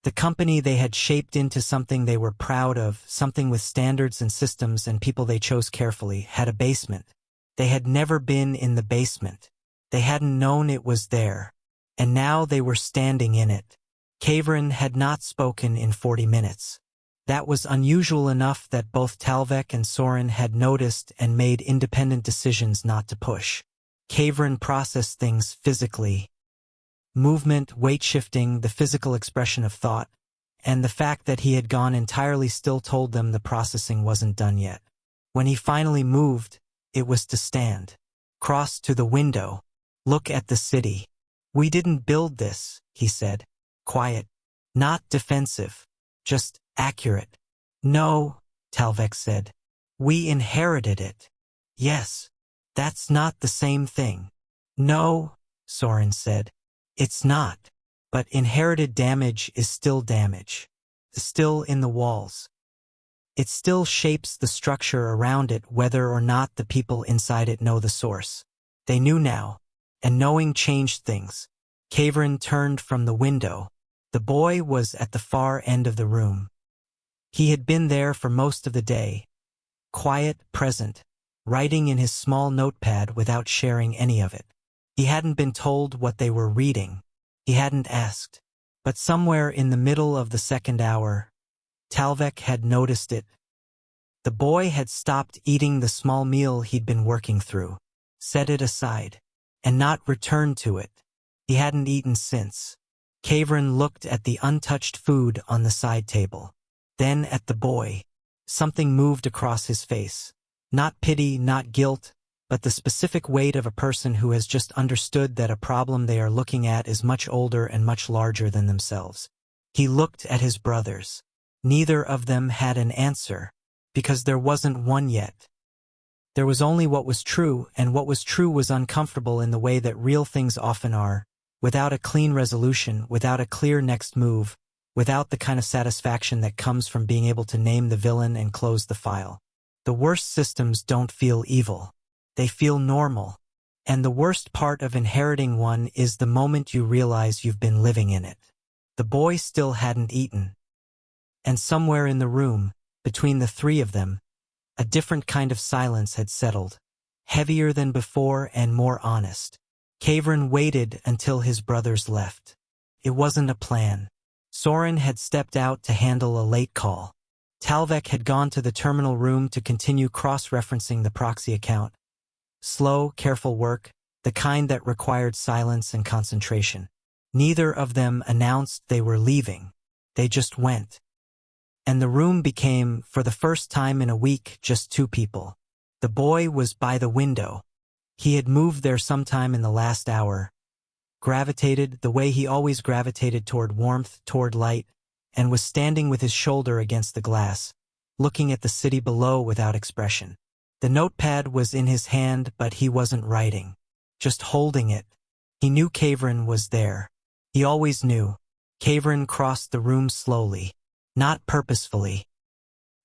The company they had shaped into something they were proud of, something with standards and systems and people they chose carefully, had a basement. They had never been in the basement. They hadn't known it was there. And now they were standing in it. Kavran had not spoken in 40 minutes. That was unusual enough that both Talvek and Soren had noticed and made independent decisions not to push. Kavran processed things physically. Movement, weight shifting, the physical expression of thought, and the fact that he had gone entirely still told them the processing wasn't done yet. When he finally moved, it was to stand. Cross to the window. Look at the city. We didn't build this, he said. Quiet. Not defensive. Just accurate. No, Talvek said. We inherited it. Yes. That's not the same thing. No, Soren said. It's not. But inherited damage is still damage. Still in the walls. It still shapes the structure around it whether or not the people inside it know the source. They knew now, and knowing changed things. Kavrin turned from the window. The boy was at the far end of the room. He had been there for most of the day, quiet, present, writing in his small notepad without sharing any of it. He hadn't been told what they were reading. He hadn't asked. But somewhere in the middle of the second hour, Talvek had noticed it. The boy had stopped eating the small meal he'd been working through, set it aside, and not returned to it. He hadn't eaten since. Kavrin looked at the untouched food on the side table, then at the boy. Something moved across his face. Not pity, not guilt, but the specific weight of a person who has just understood that a problem they are looking at is much older and much larger than themselves. He looked at his brothers. Neither of them had an answer, because there wasn't one yet. There was only what was true, and what was true was uncomfortable in the way that real things often are, without a clean resolution, without a clear next move, without the kind of satisfaction that comes from being able to name the villain and close the file. The worst systems don't feel evil. They feel normal. And the worst part of inheriting one is the moment you realize you've been living in it. The boy still hadn't eaten. And somewhere in the room, between the three of them, a different kind of silence had settled, heavier than before and more honest. Kavrin waited until his brothers left. It wasn't a plan. Soren had stepped out to handle a late call. Talvek had gone to the terminal room to continue cross-referencing the proxy account. Slow, careful work, the kind that required silence and concentration. Neither of them announced they were leaving. They just went. And the room became, for the first time in a week, just two people. The boy was by the window. He had moved there sometime in the last hour, gravitated the way he always gravitated toward warmth, toward light, and was standing with his shoulder against the glass, looking at the city below without expression. The notepad was in his hand, but he wasn't writing, just holding it. He knew Kavrin was there. He always knew. Kavrin crossed the room slowly, not purposefully,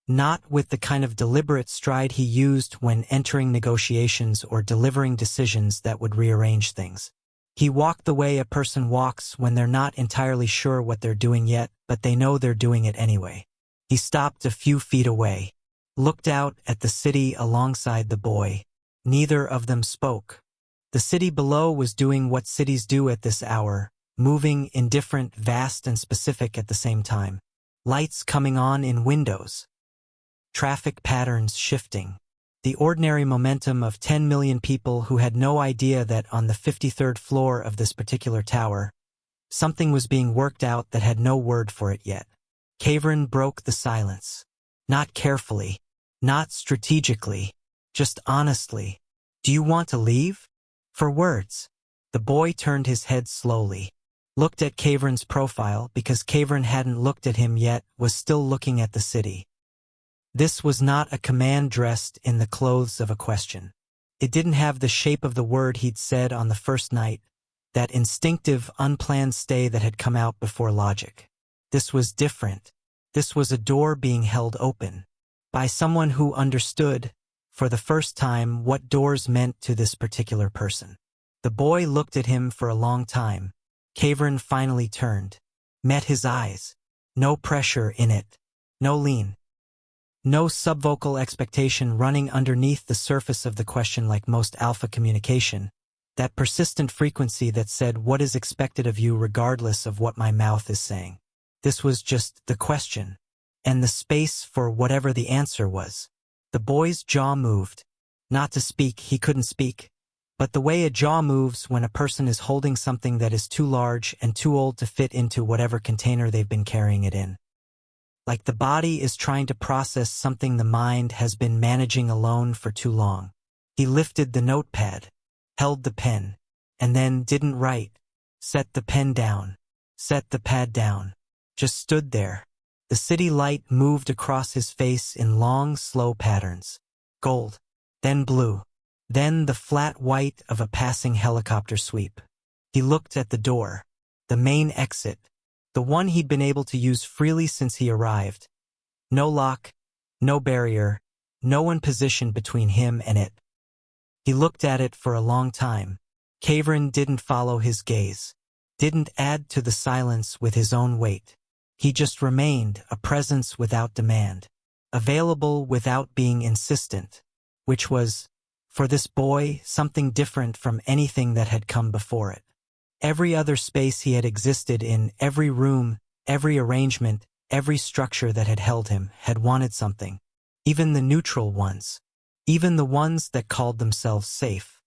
not with the kind of deliberate stride he used when entering negotiations or delivering decisions that would rearrange things. He walked the way a person walks when they're not entirely sure what they're doing yet, but they know they're doing it anyway. He stopped a few feet away, looked out at the city alongside the boy. Neither of them spoke. The city below was doing what cities do at this hour, moving, indifferent, vast and specific at the same time. Lights coming on in windows. Traffic patterns shifting. The ordinary momentum of 10 million people who had no idea that on the 53rd floor of this particular tower, something was being worked out that had no word for it yet. Kavrin broke the silence. Not carefully, not strategically, just honestly. Do you want to leave? For words. The boy turned his head slowly, looked at Kavrin's profile because Kavrin hadn't looked at him yet, was still looking at the city. This was not a command dressed in the clothes of a question. It didn't have the shape of the word he'd said on the first night, that instinctive, unplanned stay that had come out before logic. This was different. This was a door being held open by someone who understood, for the first time, what doors meant to this particular person. The boy looked at him for a long time. Kavrin finally turned, met his eyes. No pressure in it. No lean. No subvocal expectation running underneath the surface of the question like most alpha communication. That persistent frequency that said what is expected of you regardless of what my mouth is saying. This was just the question. And the space for whatever the answer was. The boy's jaw moved. Not to speak, he couldn't speak. But the way a jaw moves when a person is holding something that is too large and too old to fit into whatever container they've been carrying it in. Like the body is trying to process something the mind has been managing alone for too long. He lifted the notepad, held the pen, and then didn't write. Set the pen down. Set the pad down. Just stood there. The city light moved across his face in long, slow patterns. Gold. Then blue. Then the flat white of a passing helicopter sweep. He looked at the door. The main exit. The one he'd been able to use freely since he arrived. No lock, No barrier, no one positioned between him and it. He looked at it for a long time. Kavrin didn't follow his gaze, didn't add to the silence with his own weight. He just remained, a presence without demand, available without being insistent, which was, for this boy, something different from anything that had come before it. Every other space he had existed in, every room, every arrangement, every structure that had held him, had wanted something. Even the neutral ones. Even the ones that called themselves safe.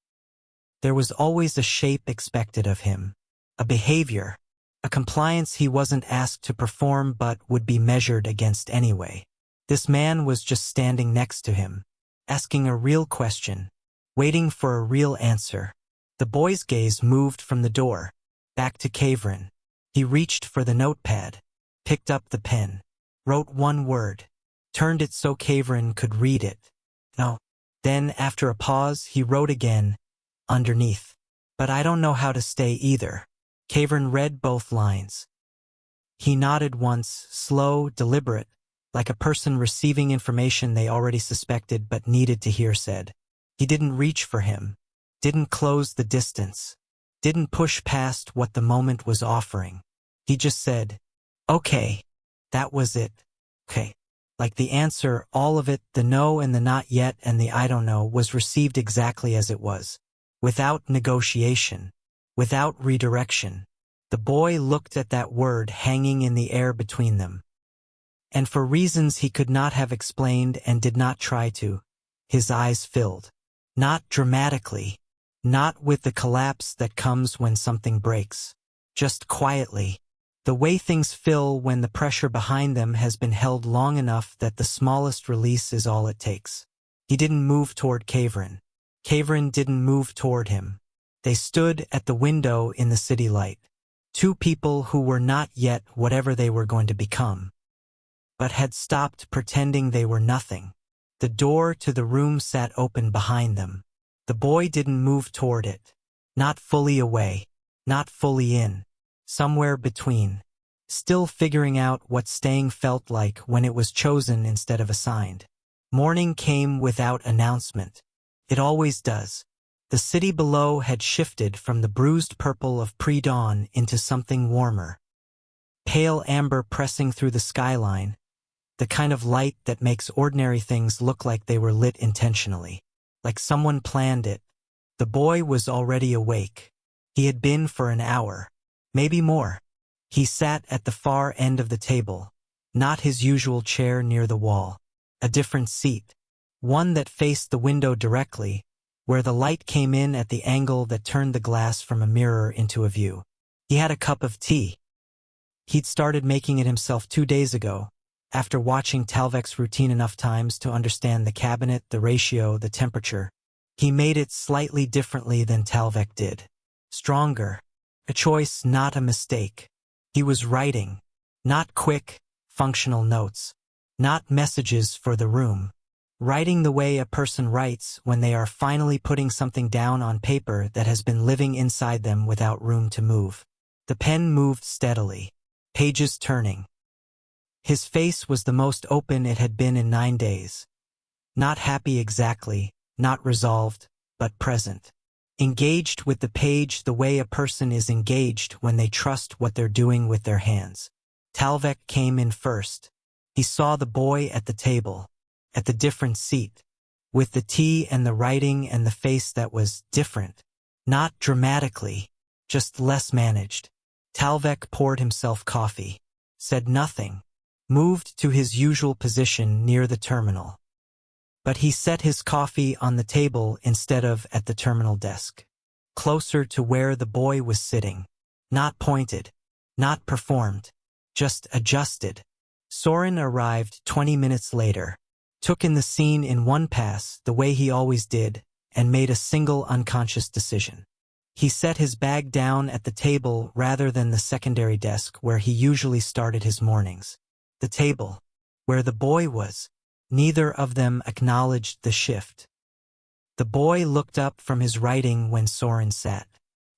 There was always a shape expected of him. A behavior. A compliance he wasn't asked to perform but would be measured against anyway. This man was just standing next to him, asking a real question, waiting for a real answer. The boy's gaze moved from the door, back to Kavrin. He reached for the notepad, picked up the pen, wrote one word, turned it so Kavrin could read it. No. Then, after a pause, he wrote again, underneath. But I don't know how to stay either. Kavrin read both lines. He nodded once, slow, deliberate, like a person receiving information they already suspected but needed to hear said. He didn't reach for him, didn't close the distance, didn't push past what the moment was offering. He just said, okay, that was it. Okay. Like the answer, all of it, the no and the not yet and the I don't know, was received exactly as it was. Without negotiation. Without redirection. The boy looked at that word hanging in the air between them. And for reasons he could not have explained and did not try to, his eyes filled. Not dramatically. Not with the collapse that comes when something breaks. Just quietly. The way things fill when the pressure behind them has been held long enough that the smallest release is all it takes. He didn't move toward Kavrin. Kavrin didn't move toward him. They stood at the window in the city light. Two people who were not yet whatever they were going to become, but had stopped pretending they were nothing. The door to the room sat open behind them. The boy didn't move toward it. Not fully away. Not fully in. Somewhere between. Still figuring out what staying felt like when it was chosen instead of assigned. Morning came without announcement. It always does. The city below had shifted from the bruised purple of pre-dawn into something warmer. Pale amber pressing through the skyline, the kind of light that makes ordinary things look like they were lit intentionally. Like someone planned it. The boy was already awake. He had been for an hour. Maybe more. He sat at the far end of the table, not his usual chair near the wall. A different seat. One that faced the window directly, where the light came in at the angle that turned the glass from a mirror into a view. He had a cup of tea. He'd started making it himself 2 days ago, after watching Talvek's routine enough times to understand the cabinet, the ratio, the temperature. He made it slightly differently than Talvek did. Stronger. A choice, not a mistake. He was writing. Not quick, functional notes. Not messages for the room. Writing the way a person writes when they are finally putting something down on paper that has been living inside them without room to move. The pen moved steadily. Pages turning. His face was the most open it had been in 9 days. Not happy exactly, not resolved, but present. Engaged with the page the way a person is engaged when they trust what they're doing with their hands. Talvek came in first. He saw the boy at the table, at the different seat, with the tea and the writing and the face that was different. Not dramatically, just less managed. Talvek poured himself coffee, said nothing, moved to his usual position near the terminal. But he set his coffee on the table instead of at the terminal desk, closer to where the boy was sitting. Not pointed, not performed, just adjusted. Soren arrived 20 minutes later, took in the scene in one pass the way he always did, and made a single unconscious decision. He set his bag down at the table rather than the secondary desk where he usually started his mornings. The table, where the boy was. Neither of them acknowledged the shift. The boy looked up from his writing when Soren sat,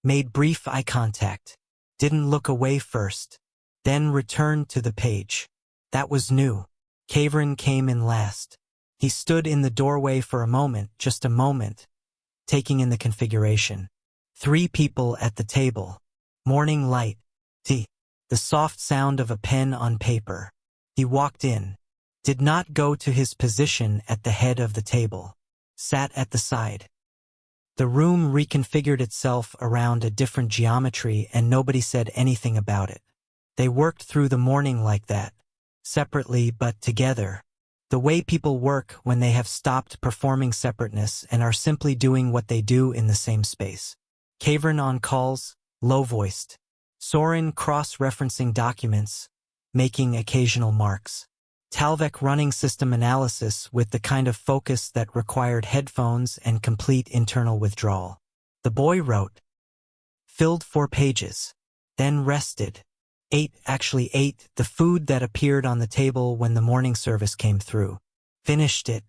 made brief eye contact, didn't look away first, then returned to the page. That was new. Kavrin came in last. He stood in the doorway for a moment, just a moment, taking in the configuration. 3 people at the table. Morning light. The soft sound of a pen on paper. He walked in. Did not go to his position at the head of the table. Sat at the side. The room reconfigured itself around a different geometry and nobody said anything about it. They worked through the morning like that. Separately but together. The way people work when they have stopped performing separateness and are simply doing what they do in the same space. Kavrin on calls, low-voiced. Soren cross-referencing documents, making occasional marks. Talvek running system analysis with the kind of focus that required headphones and complete internal withdrawal. The boy wrote. Filled 4 pages. Then rested. Ate the food that appeared on the table when the morning service came through. Finished it.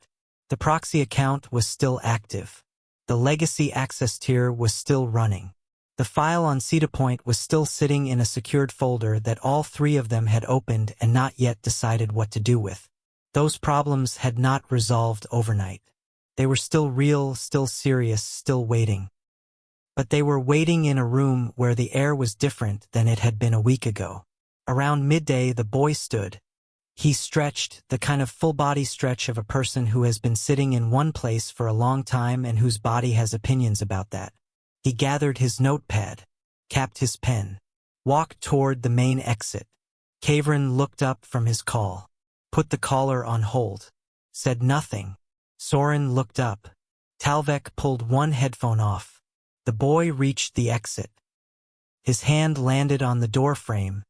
The proxy account was still active. The legacy access tier was still running. The file on Cedar was still sitting in a secured folder that all 3 of them had opened and not yet decided what to do with. Those problems had not resolved overnight. They were still real, still serious, still waiting. But they were waiting in a room where the air was different than it had been a week ago. Around midday, the boy stood. He stretched, the kind of full-body stretch of a person who has been sitting in one place for a long time and whose body has opinions about that. He gathered his notepad, capped his pen, walked toward the main exit. Kavrin looked up from his call, put the caller on hold, said nothing. Soren looked up. Talvek pulled one headphone off. The boy reached the exit. His hand landed on the door frame,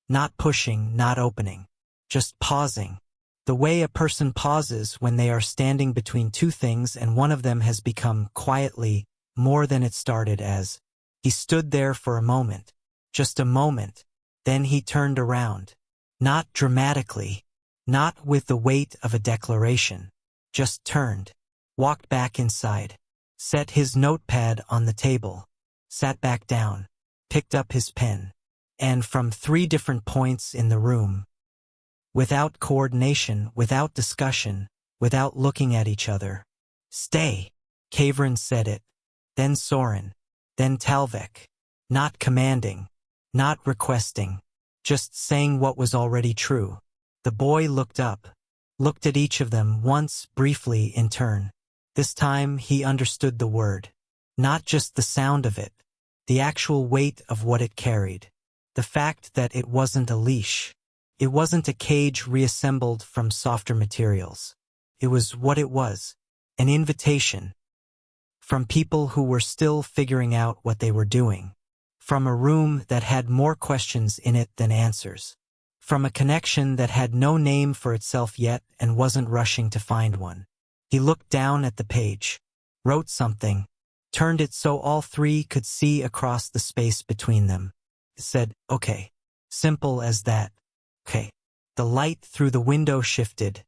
not pushing, not opening, just pausing. The way a person pauses when they are standing between 2 things and one of them has become, quietly, more than it started as. He stood there for a moment, just a moment, then he turned around. Not dramatically, not with the weight of a declaration, just turned, walked back inside, set his notepad on the table, sat back down, picked up his pen, and from 3 different points in the room, without coordination, without discussion, without looking at each other. Stay, Kavrin said it. Then Soren, then Talvek, not commanding, not requesting, just saying what was already true. The boy looked up, looked at each of them once, briefly, in turn. This time he understood the word, not just the sound of it, the actual weight of what it carried, the fact that it wasn't a leash. It wasn't a cage reassembled from softer materials. It was what it was, an invitation. From people who were still figuring out what they were doing. From a room that had more questions in it than answers. From a connection that had no name for itself yet and wasn't rushing to find one. He looked down at the page, wrote something, turned it so all 3 could see across the space between them. Said, okay. Simple as that. Okay. The light through the window shifted.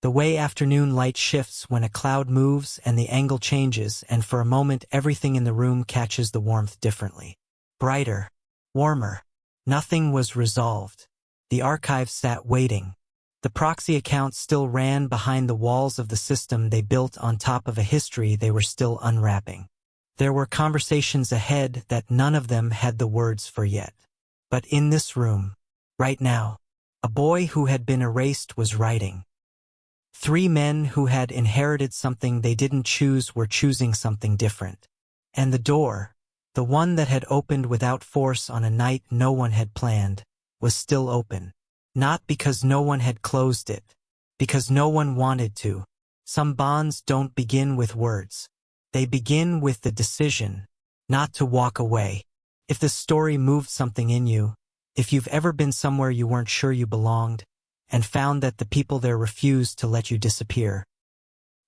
The way afternoon light shifts when a cloud moves and the angle changes, and for a moment everything in the room catches the warmth differently. Brighter. Warmer. Nothing was resolved. The archive sat waiting. The proxy account still ran behind the walls of the system they built on top of a history they were still unwrapping. There were conversations ahead that none of them had the words for yet. But in this room, right now, a boy who had been erased was writing. 3 men who had inherited something they didn't choose were choosing something different. And the door, the one that had opened without force on a night no one had planned, was still open. Not because no one had closed it, because no one wanted to. Some bonds don't begin with words. They begin with the decision not to walk away. If the story moved something in you, if you've ever been somewhere you weren't sure you belonged, and found that the people there refused to let you disappear,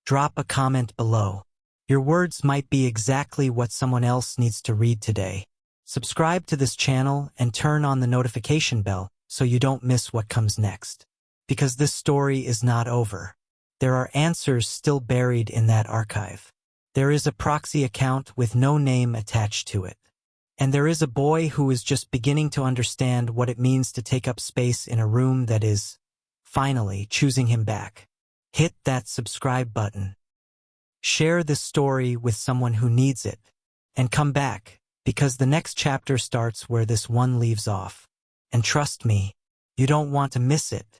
drop a comment below. Your words might be exactly what someone else needs to read today. Subscribe to this channel and turn on the notification bell so you don't miss what comes next. Because this story is not over. There are answers still buried in that archive. There is a proxy account with no name attached to it. And there is a boy who is just beginning to understand what it means to take up space in a room that is finally choosing him back. Hit that subscribe button. Share this story with someone who needs it. And come back, because the next chapter starts where this one leaves off. And trust me, you don't want to miss it.